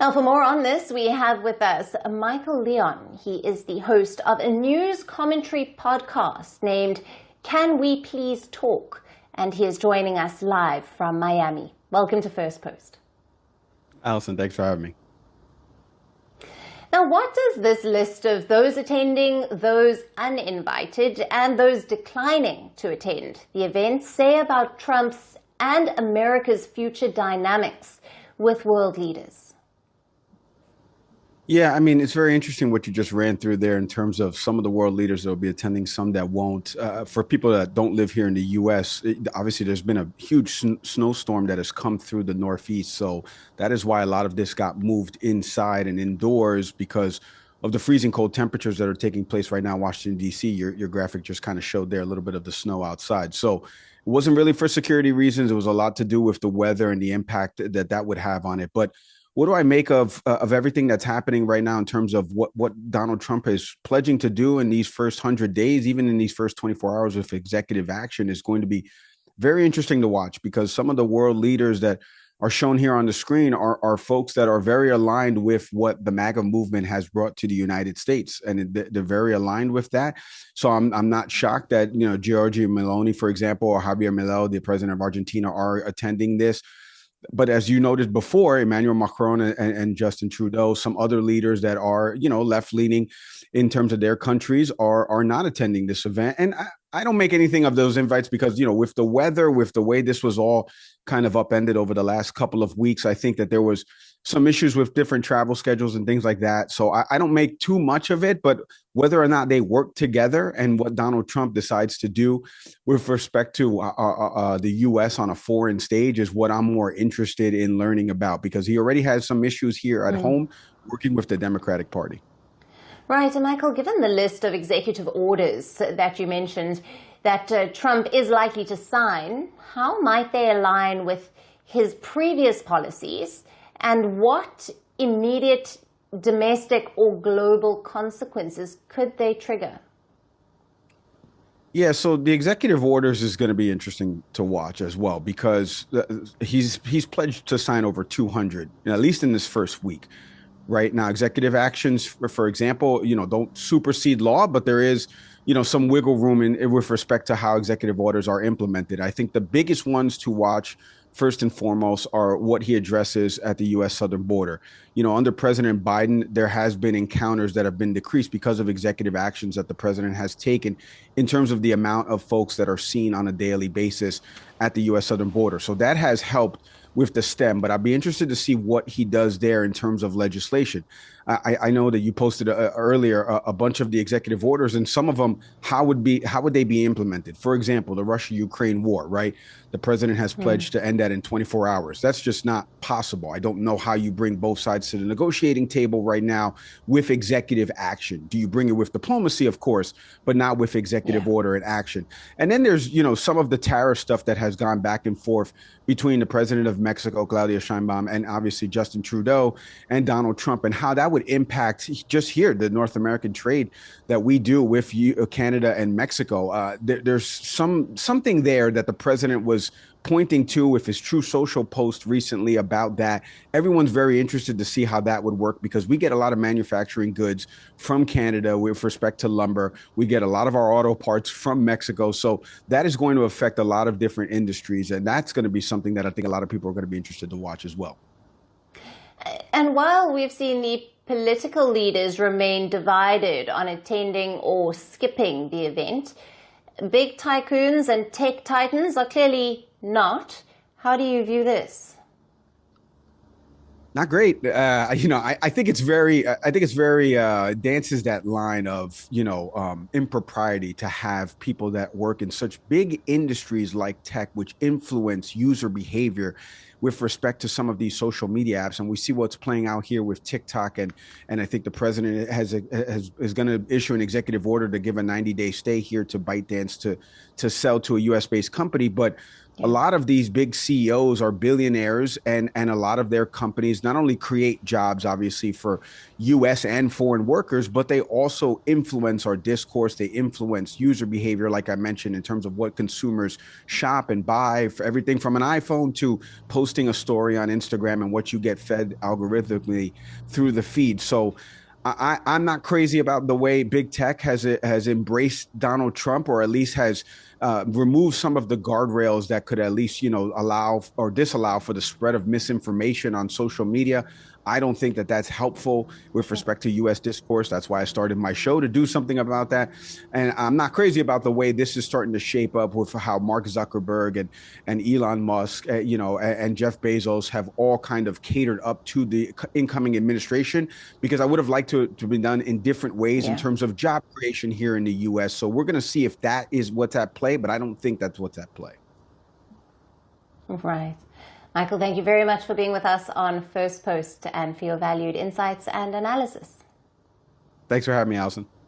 Now, for more on this, we have with us Michael Leon. He is the host of a news commentary podcast named Can We Please Talk? And he is joining us live from Miami. Welcome to Firstpost. Alyson, thanks for having me. Now, what does this list of those attending, those uninvited, and those declining to attend the event say about Trump's and America's future dynamics with world leaders? Yeah, I mean, it's very interesting what you just ran through there in terms of some of the world leaders that will be attending, some that won't. For people that don't live here in the U.S., obviously there's been a huge snowstorm that has come through the Northeast. So that is why a lot of this got moved inside and indoors because of the freezing cold temperatures that are taking place right now in Washington, D.C. Your graphic just kind of showed there a little bit of the snow outside. So it wasn't really for security reasons. It was a lot to do with the weather and the impact that that would have on it. But what do I make of everything that's happening right now in terms of what Donald Trump is pledging to do in these first 100 days, even in these first 24 hours of executive action is going to be very interesting to watch because some of the world leaders that are shown here on the screen are folks that are very aligned with what the MAGA movement has brought to the United States. And they're very aligned with that. So I'm not shocked that, Giorgia Meloni, for example, or Javier Milei, the president of Argentina, are attending this. But as you noted before, Emmanuel Macron and Justin Trudeau, some other leaders that are, left leaning in terms of their countries are not attending this event. And I don't make anything of those invites because, with the weather, with the way this was all kind of upended over the last couple of weeks, I think that there was some issues with different travel schedules and things like that. So I don't make too much of it, but whether or not they work together and what Donald Trump decides to do with respect to the U.S. on a foreign stage is what I'm more interested in learning about because he already has some issues here at home working with the Democratic Party. Right. And Michael, given the list of executive orders that you mentioned that Trump is likely to sign, how might they align with his previous policies? And what immediate domestic or global consequences could they trigger? Yeah, so the executive orders is going to be interesting to watch as well because he's pledged to sign over 200, at least in this first week. Right now, executive actions, for example, don't supersede law, but there is, some wiggle room with respect to how executive orders are implemented. I think the biggest ones to watch first and foremost are what he addresses at the U.S. southern border. Under President Biden, there has been encounters that have been decreased because of executive actions that the president has taken in terms of the amount of folks that are seen on a daily basis at the U.S. southern border. So that has helped with the stem, but I'd be interested to see what he does there in terms of legislation. I know that you posted earlier a bunch of the executive orders, and some of them, how would they be implemented? For example, the Russia-Ukraine war, right? The president has pledged to end that in 24 hours. That's just not possible. I don't know how you bring both sides to the negotiating table right now with executive action. Do you bring it with diplomacy, of course, but not with executive order and action? And then there's, some of the tariff stuff that has gone back and forth between the president of Mexico, Claudia Sheinbaum, and obviously Justin Trudeau and Donald Trump, and how that would impact just here, the North American trade that we do with Canada and Mexico. There's something there that the president was pointing to with his True Social post recently about that. Everyone's very interested to see how that would work because we get a lot of manufacturing goods from Canada with respect to lumber. We get a lot of our auto parts from Mexico. So that is going to affect a lot of different industries. And that's going to be something that I think a lot of people are going to be interested to watch as well. And while we've seen the political leaders remain divided on attending or skipping the event, big tycoons and tech titans are clearly not. How do you view this? Not great. I think it's very dances that line of, impropriety to have people that work in such big industries like tech, which influence user behavior with respect to some of these social media apps. And we see what's playing out here with TikTok. And I think the president is going to issue an executive order to give a 90-day stay here to ByteDance to sell to a US based company. But a lot of these big CEOs are billionaires, and a lot of their companies not only create jobs, obviously, for U.S. and foreign workers, but they also influence our discourse. They influence user behavior, like I mentioned, in terms of what consumers shop and buy, for everything from an iPhone to posting a story on Instagram and what you get fed algorithmically through the feed. So I'm not crazy about the way big tech has embraced Donald Trump, or at least has removed some of the guardrails that could at least, allow or disallow for the spread of misinformation on social media. I don't think that that's helpful with respect to U.S. discourse. That's why I started my show, to do something about that. And I'm not crazy about the way this is starting to shape up with how Mark Zuckerberg and Elon Musk, and Jeff Bezos have all kind of catered up to the incoming administration, because I would have liked to be done in different ways in terms of job creation here in the U.S. So we're going to see if that is what's at play, but I don't think that's what's at play. Right. Michael, thank you very much for being with us on First Post and for your valued insights and analysis. Thanks for having me, Alyson.